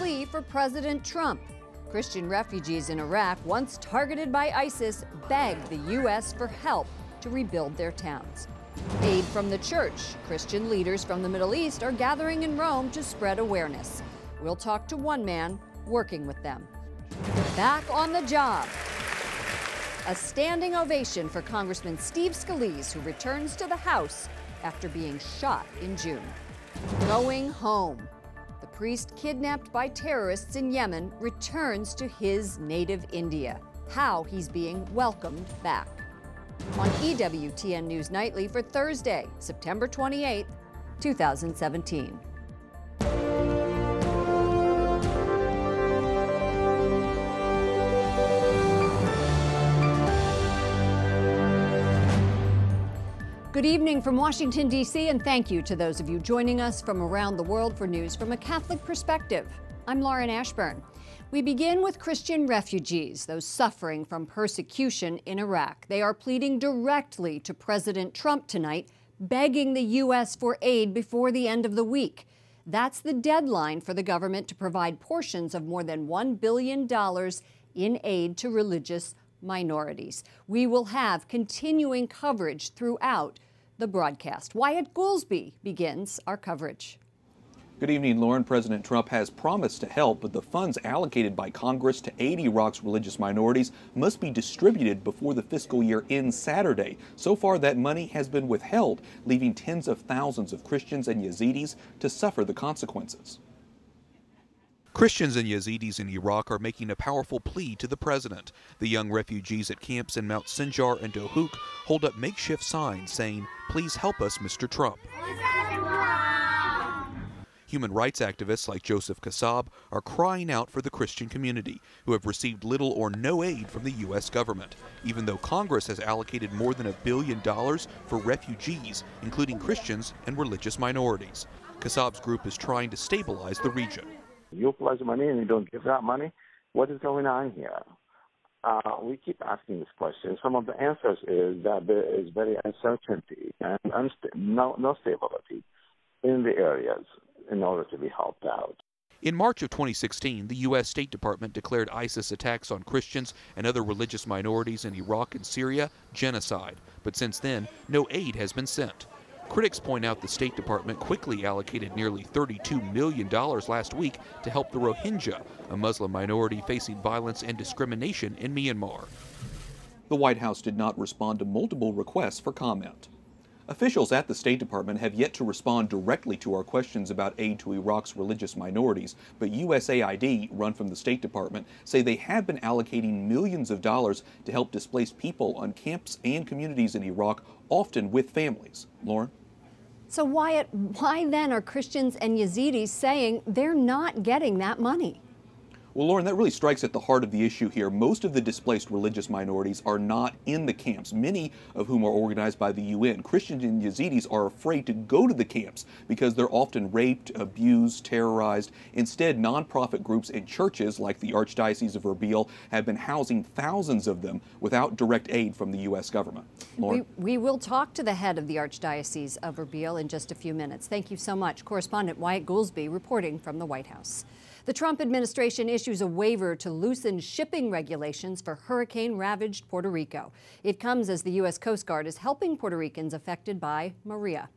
plea for President Trump. Christian refugees in Iraq, once targeted by ISIS, begged the U.S. for help to rebuild their towns. Aid from the church. Christian leaders from the Middle East are gathering in Rome to spread awareness. We'll talk to one man working with them. Back on the job. A standing ovation for Congressman Steve Scalise, who returns to the House after being shot in June. Going home. The priest kidnapped by terrorists in Yemen returns to his native India. How he's being welcomed back. On EWTN News Nightly for Thursday, September 28, 2017. Good evening from Washington, D.C., and thank you to those of you joining us from around the world for news from a Catholic perspective. I'm Lauren Ashburn. We begin with Christian refugees, those suffering from persecution in Iraq. They are pleading directly to President Trump tonight, begging the U.S. for aid before the end of the week. That's the deadline for the government to provide portions of more than $1 billion in aid to religious minorities. We will have continuing coverage throughout the broadcast. Wyatt Goolsbee begins our coverage. Good evening, Lauren. President Trump has promised to help, but the funds allocated by Congress to aid Iraq's religious minorities must be distributed before the fiscal year ends Saturday. So far, that money has been withheld, leaving tens of thousands of Christians and Yazidis to suffer the consequences. Christians and Yazidis in Iraq are making a powerful plea to the president. The young refugees at camps in Mount Sinjar and Dohuk hold up makeshift signs saying, "Please help us, Mr. Trump." Human rights activists like Joseph Kassab are crying out for the Christian community, who have received little or no aid from the U.S. government, even though Congress has allocated more than $1 billion for refugees, including Christians and religious minorities. Kassab's group is trying to stabilize the region. You pledge money and you don't give that money? What is going on here? We keep asking this question. Some of the answers is that there is very uncertainty and no stability in the areas in order to be helped out. In March of 2016, the U.S. State Department declared ISIS attacks on Christians and other religious minorities in Iraq and Syria genocide. But since then, no aid has been sent. Critics point out the State Department quickly allocated nearly $32 million last week to help the Rohingya, a Muslim minority facing violence and discrimination in Myanmar. The White House did not respond to multiple requests for comment. Officials at the State Department have yet to respond directly to our questions about aid to Iraq's religious minorities, but USAID, run from the State Department, say they have been allocating millions of dollars to help displaced people on camps and communities in Iraq, often with families. Lauren? So Wyatt, why then are Christians and Yazidis saying they're not getting that money? Well, Lauren, that really strikes at the heart of the issue here. Most of the displaced religious minorities are not in the camps, many of whom are organized by the UN. Christians and Yazidis are afraid to go to the camps because they're often raped, abused, terrorized. Instead, nonprofit groups and churches like the Archdiocese of Erbil have been housing thousands of them without direct aid from the U.S. government. Lauren? We will talk to the head of the Archdiocese of Erbil in just a few minutes. Thank you so much. Correspondent Wyatt Goolsbee reporting from the White House. The Trump administration issues a waiver to loosen shipping regulations for hurricane-ravaged Puerto Rico. It comes as the U.S. Coast Guard is helping Puerto Ricans affected by Maria.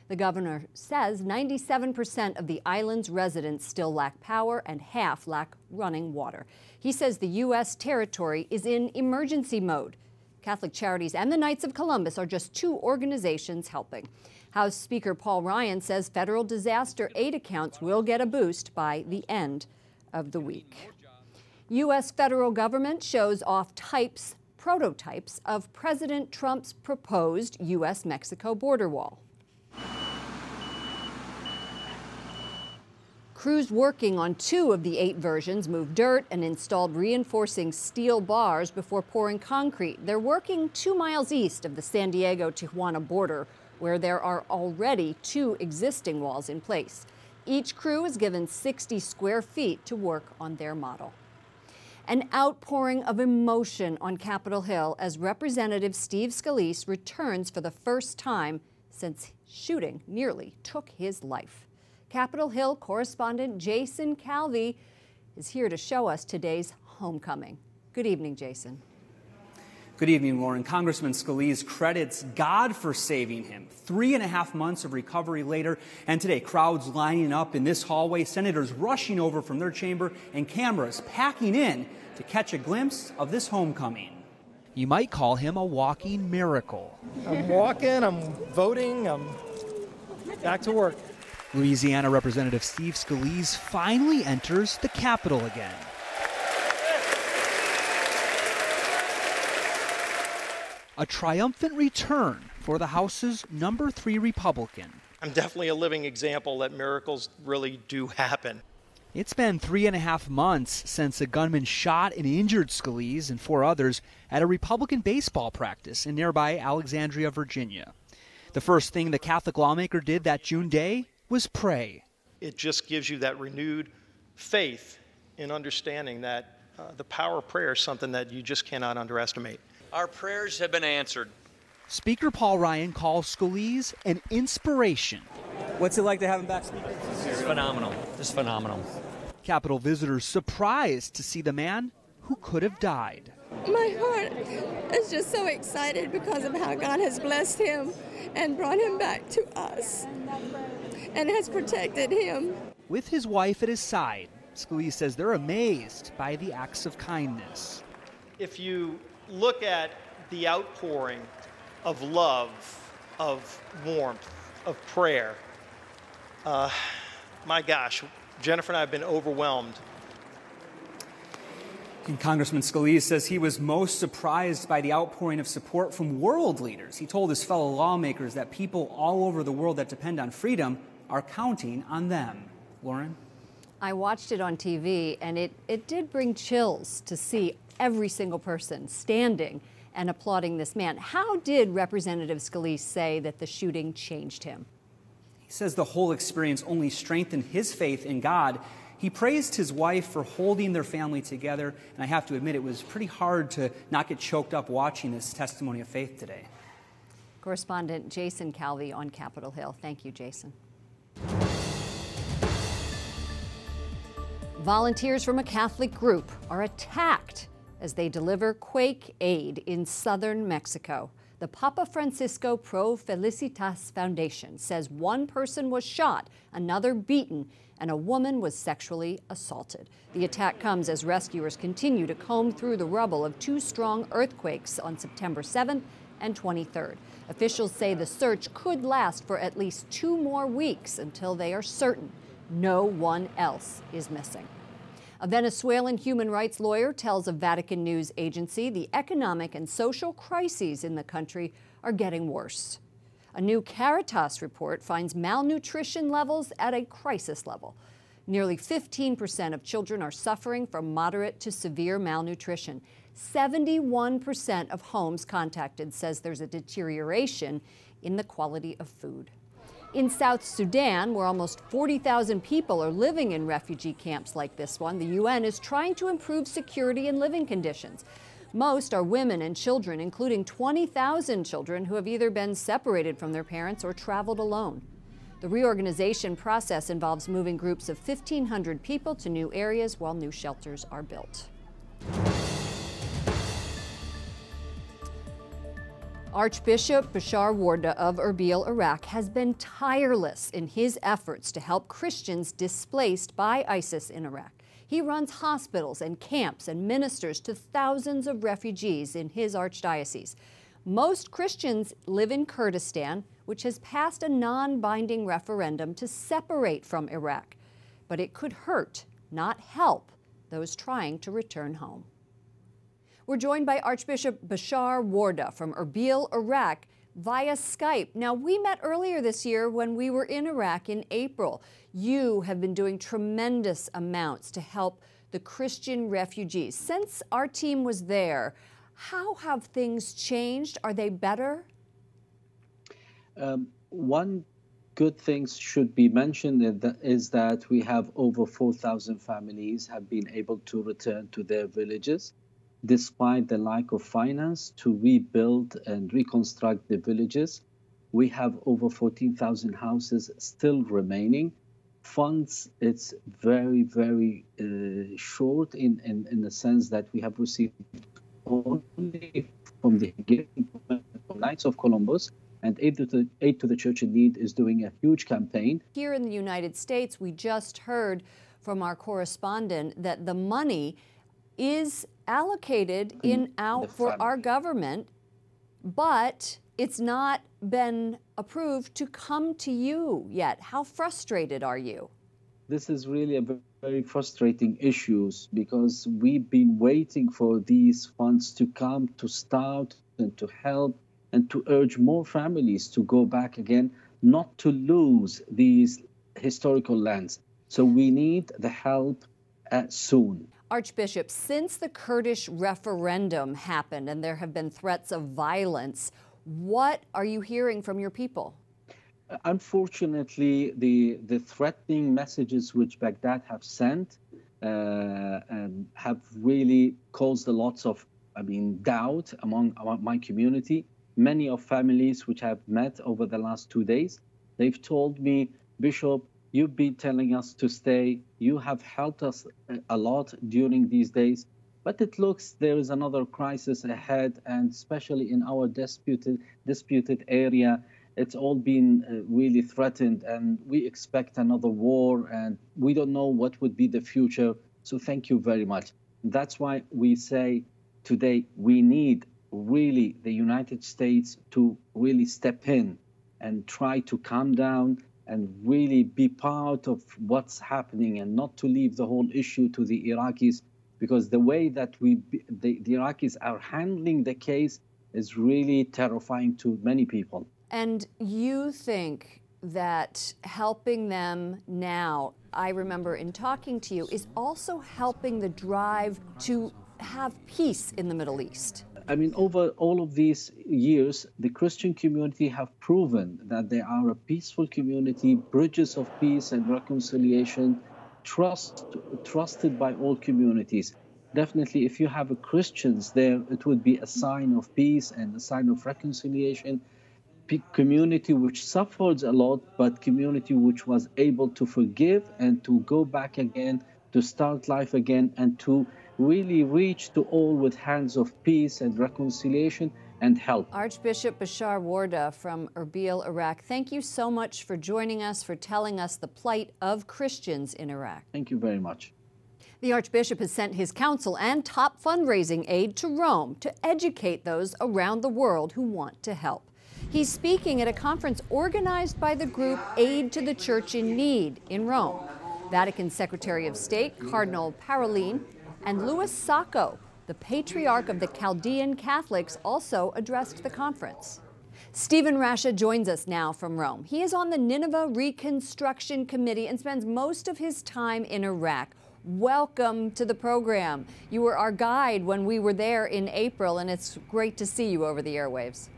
The governor says 97% of the island's residents still lack power and half lack running water. He says the U.S. territory is in emergency mode. Catholic Charities and the Knights of Columbus are just two organizations helping. House Speaker Paul Ryan says federal disaster aid accounts will get a boost by the end of the week. U.S. federal government shows off prototypes of President Trump's proposed U.S.-Mexico border wall. Crews working on 2 of the 8 versions moved dirt and installed reinforcing steel bars before pouring concrete. They're working 2 miles east of the San Diego-Tijuana border, where there are already 2 existing walls in place. Each crew is given 60 square feet to work on their model. An outpouring of emotion on Capitol Hill as Representative Steve Scalise returns for the first time since shooting nearly took his life. Capitol Hill correspondent Jason Calvi. is here to show us today's homecoming. Good evening, Jason. Good evening, Lauren. Congressman Scalise credits God for saving him. 3.5 months of recovery later, and today crowds lining up in this hallway, senators rushing over from their chamber, and cameras packing in to catch a glimpse of this homecoming. You might call him a walking miracle. I'm walking, I'm voting, I'm back to work. Louisiana Representative Steve Scalise finally enters the Capitol again. A triumphant return for the House's number 3 Republican. I'm definitely a living example that miracles really do happen. It's been 3.5 months since a gunman shot and injured Scalise and 4 others at a Republican baseball practice in nearby Alexandria, Virginia. The first thing the Catholic lawmaker did that June day was pray. It just gives you that renewed faith in understanding that the power of prayer is something that you just cannot underestimate. Our prayers have been answered. Speaker Paul Ryan calls Scalise an inspiration. What's it like to have him back, Speaker? It's phenomenal. Just phenomenal. Capitol visitors surprised to see the man who could have died. My heart is just so excited because of how God has blessed him and brought him back to us and has protected him. With his wife at his side, Scalise says they're amazed by the acts of kindness. If you look at the outpouring of love, of warmth, of prayer, my gosh, Jennifer and I have been overwhelmed. And Congressman Scalise says he was most surprised by the outpouring of support from world leaders. He told his fellow lawmakers that people all over the world that depend on freedom are counting on them. Lauren? I watched it on TV, and it did bring chills to see every single person standing and applauding this man. How did Representative Scalise say that the shooting changed him? He says the whole experience only strengthened his faith in God. He praised his wife for holding their family together, and I have to admit it was pretty hard to not get choked up watching this testimony of faith today. Correspondent Jason Calvi on Capitol Hill. Thank you, Jason. Volunteers from a Catholic group are attacked as they deliver quake aid in southern Mexico. The Papa Francisco Pro Felicitas Foundation says one person was shot, another beaten, and a woman was sexually assaulted. The attack comes as rescuers continue to comb through the rubble of 2 strong earthquakes on September 7th and 23rd. Officials say the search could last for at least 2 more weeks until they are certain no one else is missing. A Venezuelan human rights lawyer tells a Vatican news agency the economic and social crises in the country are getting worse. A new Caritas report finds malnutrition levels at a crisis level. Nearly 15% of children are suffering from moderate to severe malnutrition. 71% of homes contacted says there's a deterioration in the quality of food. In South Sudan, where almost 40,000 people are living in refugee camps like this one, the UN is trying to improve security and living conditions. Most are women and children, including 20,000 children who have either been separated from their parents or traveled alone. The reorganization process involves moving groups of 1,500 people to new areas while new shelters are built. Archbishop Bashar Warda of Erbil, Iraq, has been tireless in his efforts to help Christians displaced by ISIS in Iraq. He runs hospitals and camps and ministers to thousands of refugees in his archdiocese. Most Christians live in Kurdistan, which has passed a non-binding referendum to separate from Iraq. But it could hurt, not help, those trying to return home. We're joined by Archbishop Bashar Warda from Erbil, Iraq, via Skype. Now, we met earlier this year when we were in Iraq in April. You have been doing tremendous amounts to help the Christian refugees. Since our team was there, how have things changed? Are they better? One good thing should be mentioned is that we have over 4,000 families have been able to return to their villages, despite the lack of finance to rebuild and reconstruct the villages. We have over 14,000 houses still remaining. funds, it's very, very short in the sense that we have received only from the Knights of Columbus, and Aid to the Church in Need is doing a huge campaign. Here in the United States, we just heard from our correspondent that the money is allocated for our government, but it's not been approved to come to you yet. How frustrated are you? This is really a very frustrating issue because we've been waiting for these funds to come, to start and to help and to urge more families to go back again, not to lose these historical lands. So we need the help soon. Archbishop, since the Kurdish referendum happened and there have been threats of violence, what are you hearing from your people? Unfortunately, the threatening messages which Baghdad have sent have really caused a lot of, doubt among my community. Many of families which I've met over the last 2 days, they've told me, Bishop, you've been telling us to stay. You have helped us a lot during these days, but it looks there is another crisis ahead, and especially in our disputed area, it's all been really threatened, and we expect another war, and we don't know what would be the future. So thank you very much. That's why we say today we need really the United States to really step in and try to calm down and really be part of what's happening, and not to leave the whole issue to the Iraqis, because the way that the Iraqis are handling the case is really terrifying to many people. And you think that helping them now, I remember in talking to you, is also helping the drive to have peace in the Middle East? Over all of these years, the Christian community have proven that they are a peaceful community, bridges of peace and reconciliation, trusted by all communities. Definitely, if you have Christians there, it would be a sign of peace and a sign of reconciliation. Community which suffered a lot, but community which was able to forgive and to go back again, to start life again, and to really reach to all with hands of peace and reconciliation and help. Archbishop Bashar Warda from Erbil, Iraq, thank you so much for joining us, for telling us the plight of Christians in Iraq. Thank you very much. The Archbishop has sent his counsel and top fundraising aid to Rome to educate those around the world who want to help. He's speaking at a conference organized by the group Aid to the Church in Need in Rome. Vatican Secretary of State Cardinal Parolin and Louis Sacco, the Patriarch of the Chaldean Catholics, also addressed the conference. Stephen Rasha joins us now from Rome. He is on the Nineveh Reconstruction Committee and spends most of his time in Iraq. Welcome to the program. You were our guide when we were there in April, and it's great to see you over the airwaves.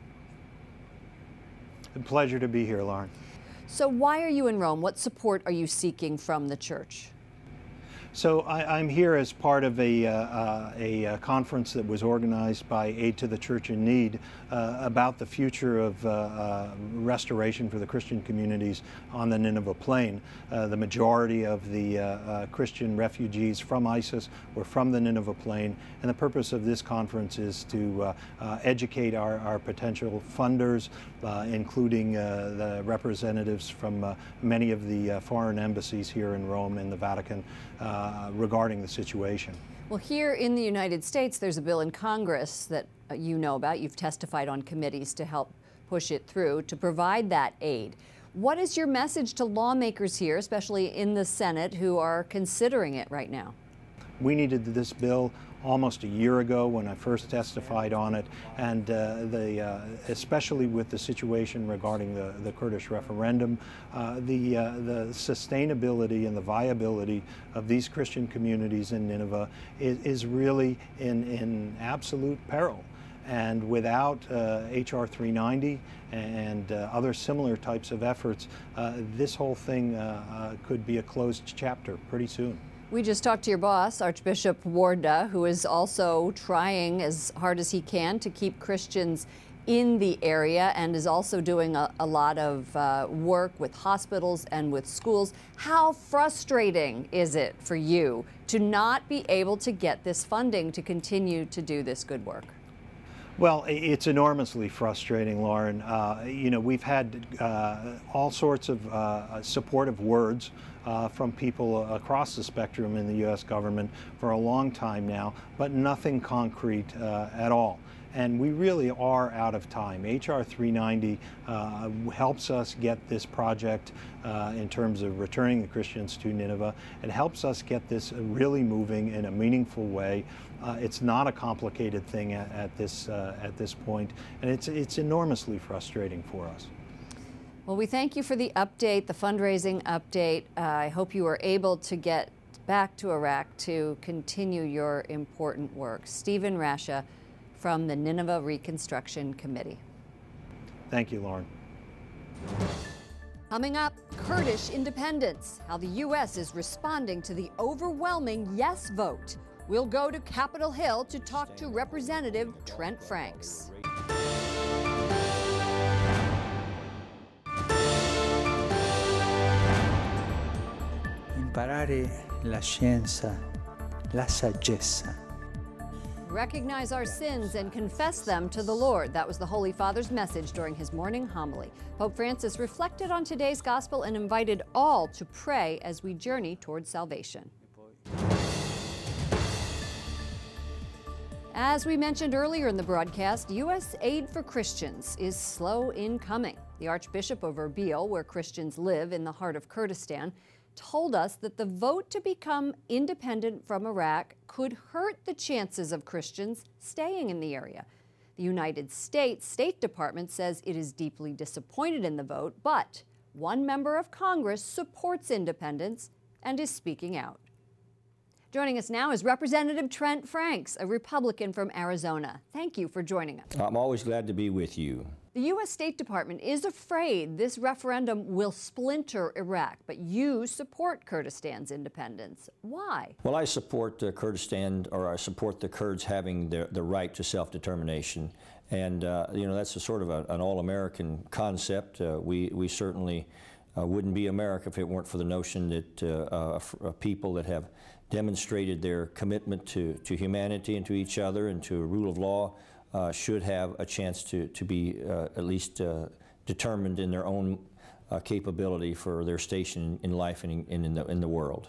A pleasure to be here, Lauren. So why are you in Rome? What support are you seeking from the church? So I'm here as part of a conference that was organized by Aid to the Church in Need about the future of restoration for the Christian communities on the Nineveh Plain. The majority of the Christian refugees from ISIS were from the Nineveh Plain, and the purpose of this conference is to educate our potential funders, including the representatives from many of the foreign embassies here in Rome and the Vatican, regarding the situation. Well, here in the United States, there's a bill in Congress that you know about. You've testified on committees to help push it through to provide that aid. What is your message to lawmakers here, especially in the Senate, who are considering it right now? We needed this bill almost a year ago when I first testified on it, and especially with the situation regarding the Kurdish referendum, the sustainability and the viability of these Christian communities in Nineveh is really in absolute peril. And without HR 390 and other similar types of efforts, this whole thing could be a closed chapter pretty soon. We just talked to your boss, Archbishop Warda, who is also trying as hard as he can to keep Christians in the area and is also doing a lot of work with hospitals and with schools. How frustrating is it for you to not be able to get this funding to continue to do this good work? Well, it's enormously frustrating, Lauren. You know, we've had all sorts of supportive words from people across the spectrum in the U.S. government for a long time now, but nothing concrete at all. And we really are out of time. H.R. 390 helps us get this project in terms of returning the Christians to Nineveh. It helps us get this really moving in a meaningful way. It's not a complicated thing at this point, and it's enormously frustrating for us. Well, we thank you for the update, the fundraising update. I hope you are able to get back to Iraq to continue your important work. Stephen Rasha from the Nineveh Reconstruction Committee. Thank you, Lauren. Coming up, Kurdish independence, how the U.S. is responding to the overwhelming yes vote. We'll go to Capitol Hill to talk to Representative Trent Franks. Imparare la scienza, la saggezza. Recognize our sins and confess them to the Lord. That was the Holy Father's message during his morning homily. Pope Francis reflected on today's gospel and invited all to pray as we journey towards salvation. As we mentioned earlier in the broadcast, U.S. aid for Christians is slow in coming. The Archbishop of Erbil, where Christians live in the heart of Kurdistan, told us that the vote to become independent from Iraq could hurt the chances of Christians staying in the area. The United States State Department says it is deeply disappointed in the vote, but one member of Congress supports independence and is speaking out. Joining us now is Representative Trent Franks, a Republican from Arizona. Thank you for joining us. I'm always glad to be with you. The U.S. State Department is afraid this referendum will splinter Iraq, but you support Kurdistan's independence. Why? Well, I support Kurdistan, or I support the Kurds having the right to self-determination. And, you know, that's a sort of an all-American concept. We certainly wouldn't be America if it weren't for the notion that people that have demonstrated their commitment to humanity and to each other and to a rule of law should have a chance to be at least determined in their own capability for their station in life and in the world.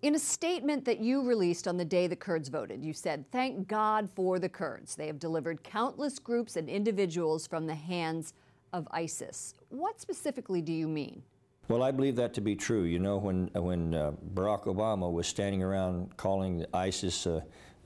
In a statement that you released on the day the Kurds voted, you said, "Thank God for the Kurds. They have delivered countless groups and individuals from the hands of ISIS." What specifically do you mean? Well, I believe that to be true. You know, when Barack Obama was standing around calling the ISIS a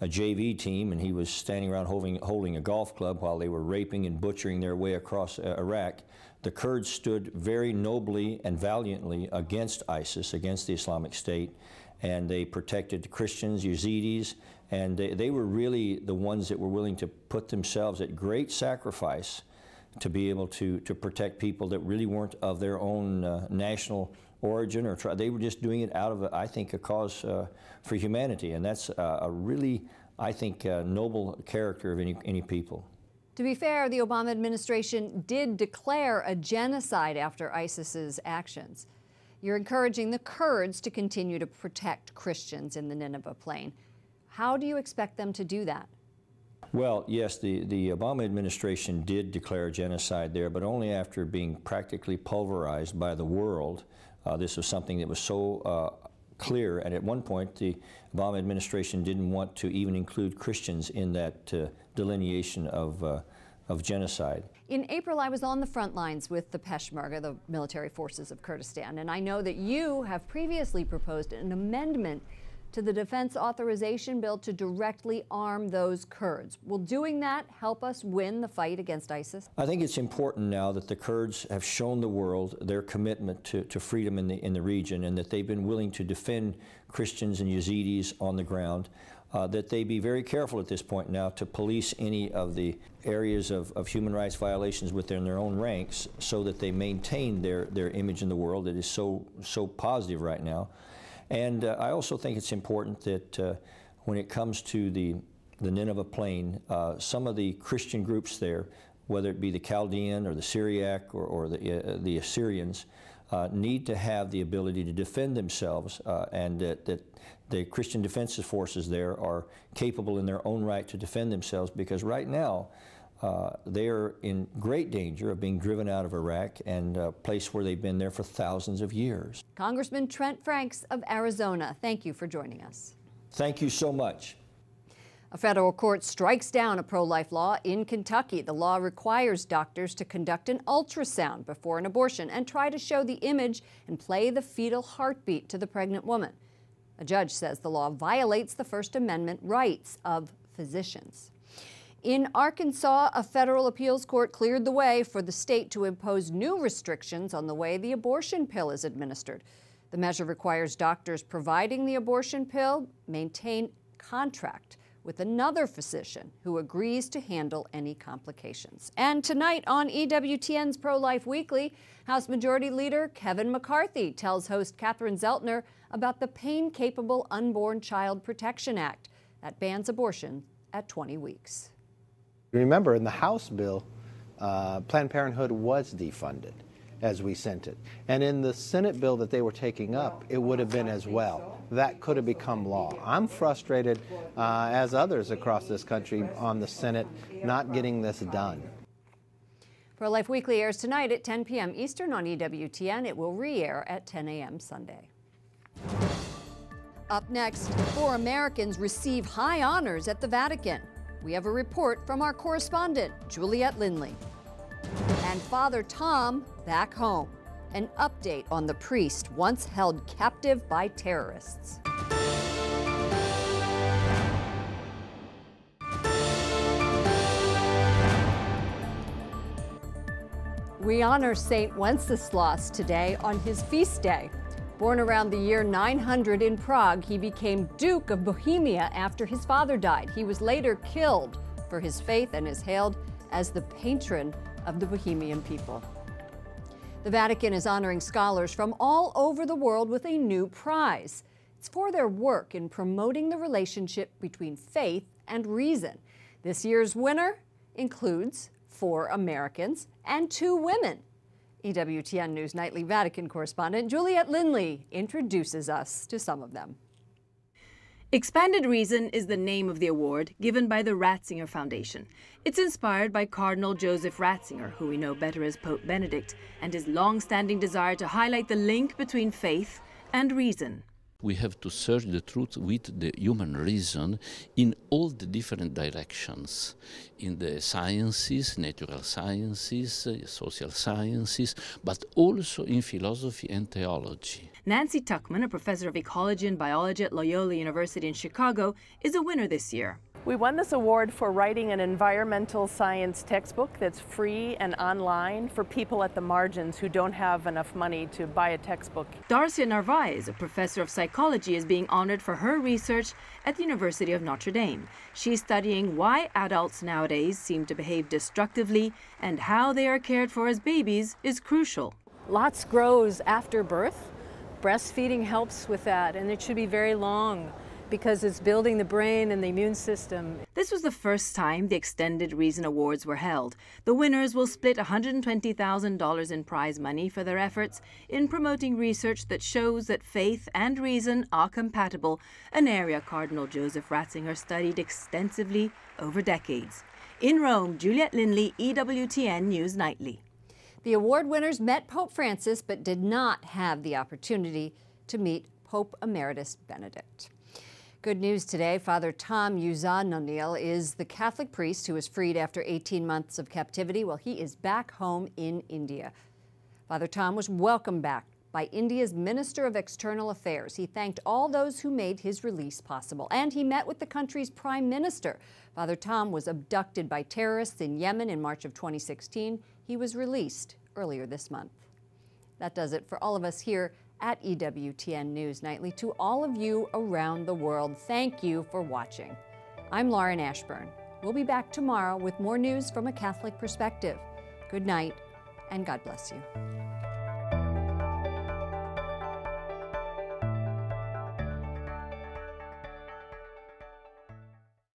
JV team, and he was standing around holding a golf club while they were raping and butchering their way across Iraq, the Kurds stood very nobly and valiantly against ISIS, against the Islamic State, and they protected Christians, Yazidis, and they were really the ones that were willing to put themselves at great sacrifice to be able to protect people that really weren't of their own national origin or they were just doing it out of, I think, a cause for humanity. And that's a really, I think, noble character of any people. To be fair, the Obama administration did declare a genocide after ISIS's actions. You're encouraging the Kurds to continue to protect Christians in the Nineveh Plain. How do you expect them to do that? Well, yes, the Obama administration did declare genocide there, but only after being practically pulverized by the world. This was something that was so clear, and at one point the Obama administration didn't want to even include Christians in that delineation of genocide. In April, I was on the front lines with the Peshmerga, the military forces of Kurdistan, and I know that you have previously proposed an amendment to the Defense Authorization Bill to directly arm those Kurds. Will doing that help us win the fight against ISIS? I think it's important now that the Kurds have shown the world their commitment to freedom in the region, and that they've been willing to defend Christians and Yazidis on the ground, that they be very careful at this point now to police any of the areas of human rights violations within their own ranks, so that they maintain their image in the world that is so positive right now. And I also think it's important that when it comes to the Nineveh Plain, some of the Christian groups there whether it be the Chaldean or the Syriac or the Assyrians, need to have the ability to defend themselves, and that the Christian Defense Forces there are capable in their own right to defend themselves, because right now they are in great danger of being driven out of Iraq, and a place where they've been there for thousands of years. Congressman Trent Franks of Arizona, thank you for joining us. Thank you so much. A federal court strikes down a pro-life law in Kentucky. The law requires doctors to conduct an ultrasound before an abortion and try to show the image and play the fetal heartbeat to the pregnant woman. A judge says the law violates the First Amendment rights of physicians. In Arkansas, a federal appeals court cleared the way for the state to impose new restrictions on the way the abortion pill is administered. The measure requires doctors providing the abortion pill maintain contract with another physician who agrees to handle any complications. And tonight on EWTN's Pro-Life Weekly, House Majority Leader Kevin McCarthy tells host Catherine Zeltner about the Pain-Capable Unborn Child Protection Act that bans abortion at 20 weeks. Remember, in the House bill, Planned Parenthood was defunded as we sent it. And in the Senate bill that they were taking up, it would have been as well. That could have become law. I'm frustrated, as others across this country, on the Senate not getting this done. Pro-Life Weekly airs tonight at 10 p.m. Eastern on EWTN. It will re-air at 10 a.m. Sunday. Up next, 4 Americans receive high honors at the Vatican. We have a report from our correspondent, Juliette Lindley. And Father Tom back home. An update on the priest once held captive by terrorists. We honor St. Wenceslas today on his feast day. Born around the year 900 in Prague, he became Duke of Bohemia after his father died. He was later killed for his faith and is hailed as the patron of the Bohemian people. The Vatican is honoring scholars from all over the world with a new prize. It's for their work in promoting the relationship between faith and reason. This year's winner includes 4 Americans and 2 women. EWTN News Nightly Vatican correspondent Juliette Lindley introduces us to some of them. Expanded Reason is the name of the award given by the Ratzinger Foundation. It's inspired by Cardinal Joseph Ratzinger, who we know better as Pope Benedict, and his long-standing desire to highlight the link between faith and reason. We have to search the truth with the human reason in all the different directions, in the sciences, natural sciences, social sciences, but also in philosophy and theology. Nancy Tuckman, a professor of ecology and biology at Loyola University in Chicago, is a winner this year. We won this award for writing an environmental science textbook that's free and online for people at the margins who don't have enough money to buy a textbook. Darcia Narvaez, a professor of psychology, is being honored for her research at the University of Notre Dame. She's studying why adults nowadays seem to behave destructively and how they are cared for as babies is crucial. Lots grows after birth. Breastfeeding helps with that, and it should be very long, because it's building the brain and the immune system. This was the first time the Extended Reason Awards were held. The winners will split $120,000 in prize money for their efforts in promoting research that shows that faith and reason are compatible, an area Cardinal Joseph Ratzinger studied extensively over decades. In Rome, Juliette Lindley, EWTN News Nightly. The award winners met Pope Francis but did not have the opportunity to meet Pope Emeritus Benedict. Good news today. Father Tom Uzanonil is the Catholic priest who was freed after 18 months of captivity. Well, he is back home in India. Father Tom was welcomed back by India's Minister of External Affairs. He thanked all those who made his release possible, and he met with the country's Prime Minister. Father Tom was abducted by terrorists in Yemen in March of 2016. He was released earlier this month. That does it for all of us here at EWTN News Nightly. To all of you around the world, thank you for watching. I'm Lauren Ashburn. We'll be back tomorrow with more news from a Catholic perspective. Good night, and God bless you.